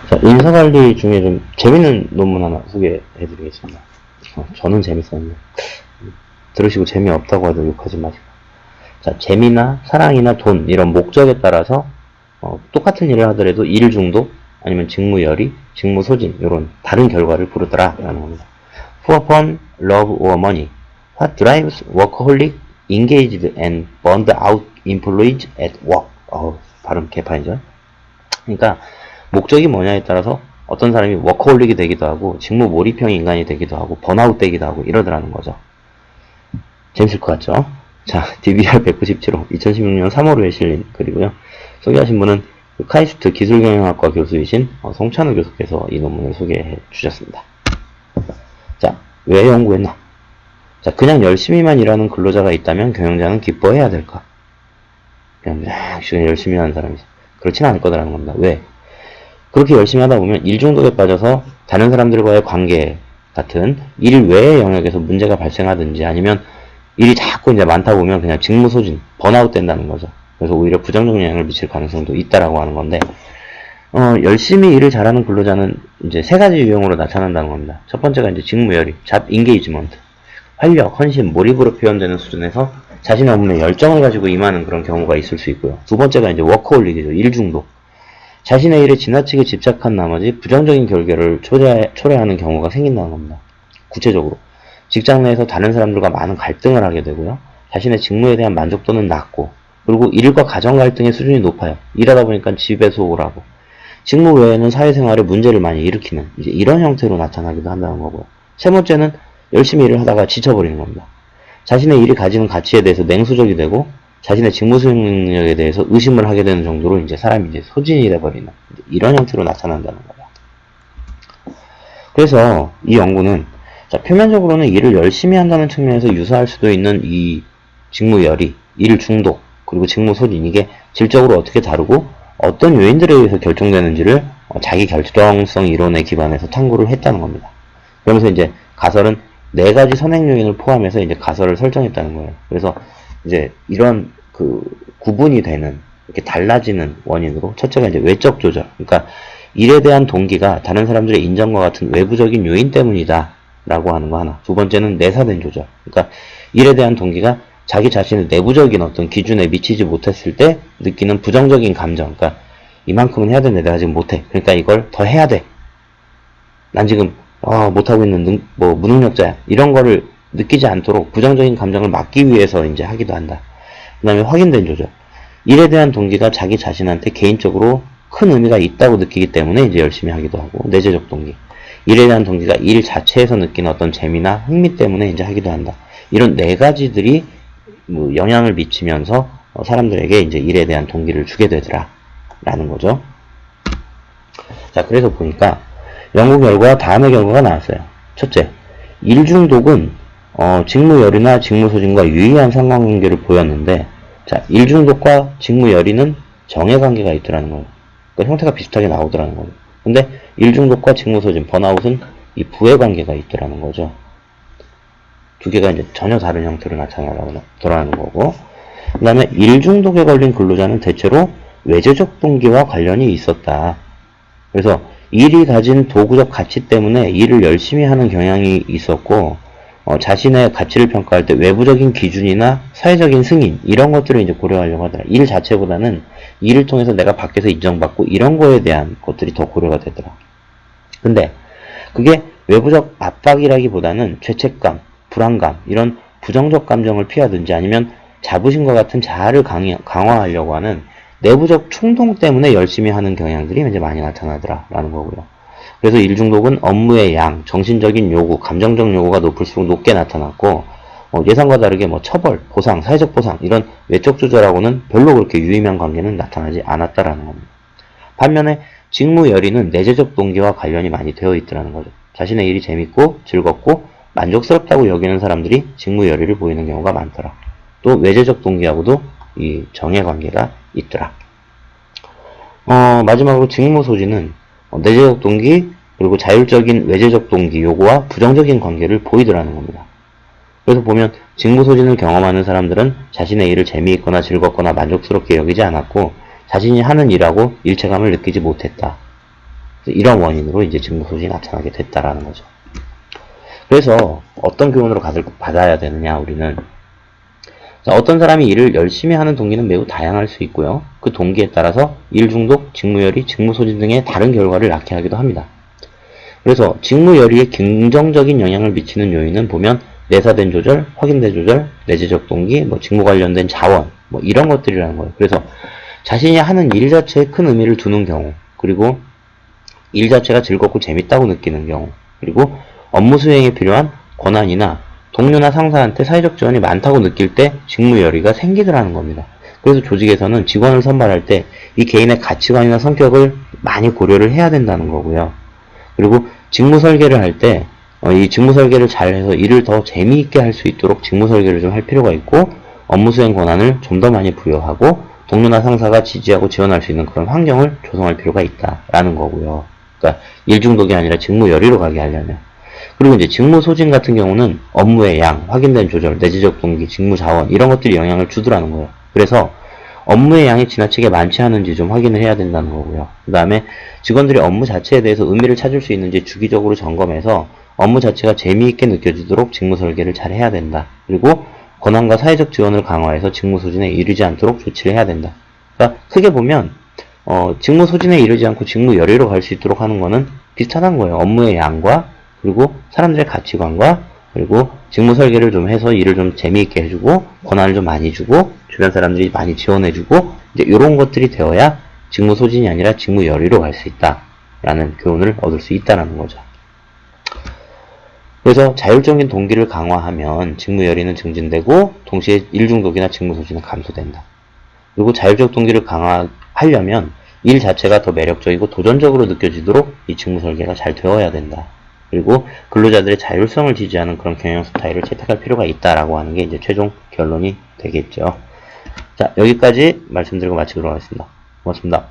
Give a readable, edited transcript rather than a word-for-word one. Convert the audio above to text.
자, 인사관리 중에 좀 재밌는 논문 하나 소개해드리겠습니다. 저는 재밌었는데 들으시고 재미없다고 해도 욕하지 마시고. 자, 재미나 사랑이나 돈 이런 목적에 따라서 똑같은 일을 하더라도 일 중독 아니면 직무열의, 직무소진 이런 다른 결과를 부르더라 라는 겁니다. For fun, love or money, what drives workaholic, engaged and burned out employees at work. 발음 개판이죠. 그러니까 목적이 뭐냐에 따라서 어떤 사람이 워커홀릭이 되기도 하고 직무 몰입형 인간이 되기도 하고 번아웃 되기도 하고 이러더라는 거죠. 재밌을 것 같죠? 자, DBR 197호 2016년 3월호에 실린 글이고요. 소개하신 분은 카이스트 기술경영학과 교수이신 송찬우 교수께서 이 논문을 소개해 주셨습니다. 자, 왜 연구했나? 자, 그냥 열심히만 일하는 근로자가 있다면 경영자는 기뻐해야 될까? 그냥 열심히 하는 사람이죠. 그렇진 않을 거라는 겁니다. 왜? 그렇게 열심히 하다 보면 일 중독에 빠져서 다른 사람들과의 관계 같은 일 외의 영역에서 문제가 발생하든지 아니면 일이 자꾸 이제 많다 보면 그냥 직무 소진, 번아웃 된다는 거죠. 그래서 오히려 부정적 영향을 미칠 가능성도 있다라고 하는 건데, 열심히 일을 잘하는 근로자는 이제 세 가지 유형으로 나타난다는 겁니다. 첫 번째가 이제 직무열의, 잡 인게이지먼트, 활력, 헌신, 몰입으로 표현되는 수준에서 자신의 업무에 열정을 가지고 임하는 그런 경우가 있을 수 있고요. 두 번째가 이제 워커홀릭이죠. 일 중독. 자신의 일에 지나치게 집착한 나머지 부정적인 결과를 초래하는 경우가 생긴다는 겁니다. 구체적으로 직장 내에서 다른 사람들과 많은 갈등을 하게 되고요. 자신의 직무에 대한 만족도는 낮고, 그리고 일과 가정 갈등의 수준이 높아요. 일하다 보니까 집에 소홀하고, 직무 외에는 사회생활에 문제를 많이 일으키는 이제 이런 형태로 나타나기도 한다는 거고요. 세 번째는 열심히 일을 하다가 지쳐버리는 겁니다. 자신의 일이 가지는 가치에 대해서 냉소적이 되고 자신의 직무 수행 능력에 대해서 의심을 하게 되는 정도로 이제 사람이 이제 소진이 돼버리는 이런 형태로 나타난다는 거예요. 그래서 이 연구는 자, 표면적으로는 일을 열심히 한다는 측면에서 유사할 수도 있는 이 직무열의, 일 중독, 그리고 직무 소진 이게 질적으로 어떻게 다르고 어떤 요인들에 의해서 결정되는지를 자기 결정성 이론에 기반해서 탐구를 했다는 겁니다. 그러면서 이제 가설은 4가지 선행 요인을 포함해서 이제 가설을 설정했다는 거예요. 그래서 이제 이런 구분이 되는 이렇게 달라지는 원인으로 첫째가 이제 외적 조절. 그러니까 일에 대한 동기가 다른 사람들의 인정과 같은 외부적인 요인 때문이다 라고 하는 거 하나. 두 번째는 내사된 조절. 그러니까 일에 대한 동기가 자기 자신의 내부적인 어떤 기준에 미치지 못했을 때 느끼는 부정적인 감정. 그러니까 이만큼은 해야 되는데 내가 지금 못해. 그러니까 이걸 더 해야 돼. 난 지금 못하고 있는 무능력자야. 이런 거를 느끼지 않도록 부정적인 감정을 막기 위해서 이제 하기도 한다. 그 다음에 확인된 조절. 일에 대한 동기가 자기 자신한테 개인적으로 큰 의미가 있다고 느끼기 때문에 이제 열심히 하기도 하고, 내재적 동기. 일에 대한 동기가 일 자체에서 느끼는 어떤 재미나 흥미 때문에 이제 하기도 한다. 이런 4가지들이 영향을 미치면서 사람들에게 이제 일에 대한 동기를 주게 되더라. 라는 거죠. 자, 그래서 보니까 연구 결과 다음의 결과가 나왔어요. 첫째, 일 중독은 직무열의나 직무소진과 유의한 상관관계를 보였는데, 자, 일 중독과 직무열의는 정해관계가 있더라는 거예요. 그러니까 형태가 비슷하게 나오더라는 거예요. 근데 일 중독과 직무소진, 번아웃은 이 부해관계가 있더라는 거죠. 두 개가 이제 전혀 다른 형태로 나타나더라는 거고, 그 다음에 일 중독에 걸린 근로자는 대체로 외재적 동기와 관련이 있었다. 그래서 일이 가진 도구적 가치 때문에 일을 열심히 하는 경향이 있었고, 자신의 가치를 평가할 때 외부적인 기준이나 사회적인 승인 이런 것들을 이제 고려하려고 하더라. 일 자체보다는 일을 통해서 내가 밖에서 인정받고 이런 거에 대한 것들이 더 고려가 되더라. 근데 그게 외부적 압박이라기보다는 죄책감, 불안감 이런 부정적 감정을 피하든지 아니면 자부심과 같은 자아를 강화하려고 하는 내부적 충동 때문에 열심히 하는 경향들이 이제 많이 나타나더라 라는 거고요. 그래서 일 중독은 업무의 양, 정신적인 요구, 감정적 요구가 높을수록 높게 나타났고, 예상과 다르게 처벌, 보상, 사회적 보상 이런 외적 조절하고는 별로 그렇게 유의미한 관계는 나타나지 않았다라는 겁니다. 반면에 직무열의는 내재적 동기와 관련이 많이 되어 있더라는 거죠. 자신의 일이 재밌고 즐겁고 만족스럽다고 여기는 사람들이 직무열의를 보이는 경우가 많더라. 또 외재적 동기하고도 이 정해관계가 있더라. 마지막으로 직무소진은 내재적 동기 그리고 자율적인 외재적 동기 요구와 부정적인 관계를 보이더라는 겁니다. 그래서 보면 직무소진을 경험하는 사람들은 자신의 일을 재미있거나 즐겁거나 만족스럽게 여기지 않았고 자신이 하는 일하고 일체감을 느끼지 못했다. 이런 원인으로 이제 직무 소진이 나타나게 됐다라는 거죠. 그래서 어떤 교훈으로 받아야 되느냐, 우리는. 자, 어떤 사람이 일을 열심히 하는 동기는 매우 다양할 수 있고요. 그 동기에 따라서 일 중독, 직무열이, 직무소진 등의 다른 결과를 낳게 하기도 합니다. 그래서 직무열의에 긍정적인 영향을 미치는 요인은 보면 내사된 조절, 확인된 조절, 내재적 동기, 직무 관련된 자원, 이런 것들이라는 거예요. 그래서 자신이 하는 일 자체에 큰 의미를 두는 경우, 그리고 일 자체가 즐겁고 재밌다고 느끼는 경우, 그리고 업무 수행에 필요한 권한이나 동료나 상사한테 사회적 지원이 많다고 느낄 때 직무열의가 생기더라는 겁니다. 그래서 조직에서는 직원을 선발할 때 이 개인의 가치관이나 성격을 많이 고려를 해야 된다는 거고요. 그리고 직무 설계를 할 때 이 직무 설계를 잘 해서 일을 더 재미있게 할 수 있도록 직무 설계를 좀 할 필요가 있고, 업무 수행 권한을 좀 더 많이 부여하고 동료나 상사가 지지하고 지원할 수 있는 그런 환경을 조성할 필요가 있다라는 거고요. 그러니까 일 중독이 아니라 직무 열의로 가게 하려면. 그리고 이제 직무 소진 같은 경우는 업무의 양, 확인된 조절, 내재적 동기, 직무 자원 이런 것들이 영향을 주더라는 거예요. 그래서 업무의 양이 지나치게 많지 않은지 좀 확인을 해야 된다는 거고요. 그 다음에 직원들이 업무 자체에 대해서 의미를 찾을 수 있는지 주기적으로 점검해서 업무 자체가 재미있게 느껴지도록 직무 설계를 잘 해야 된다. 그리고 권한과 사회적 지원을 강화해서 직무 소진에 이르지 않도록 조치를 해야 된다. 그러니까 크게 보면 직무 소진에 이르지 않고 직무 열의로 갈 수 있도록 하는 거는 비슷하다는 거예요. 업무의 양과 그리고 사람들의 가치관과 그리고 직무 설계를 좀 해서 일을 좀 재미있게 해주고 권한을 좀 많이 주고 주변 사람들이 많이 지원해주고 이제 이런 것들이 되어야 직무 소진이 아니라 직무 열의로 갈 수 있다라는 교훈을 얻을 수 있다는 거죠. 그래서 자율적인 동기를 강화하면 직무 열의는 증진되고 동시에 일 중독이나 직무 소진은 감소된다. 그리고 자율적 동기를 강화하려면 일 자체가 더 매력적이고 도전적으로 느껴지도록 이 직무 설계가 잘 되어야 된다. 그리고 근로자들의 자율성을 지지하는 그런 경영 스타일을 채택할 필요가 있다라고 하는 게 이제 최종 결론이 되겠죠. 자, 여기까지 말씀드리고 마치도록 하겠습니다. 고맙습니다.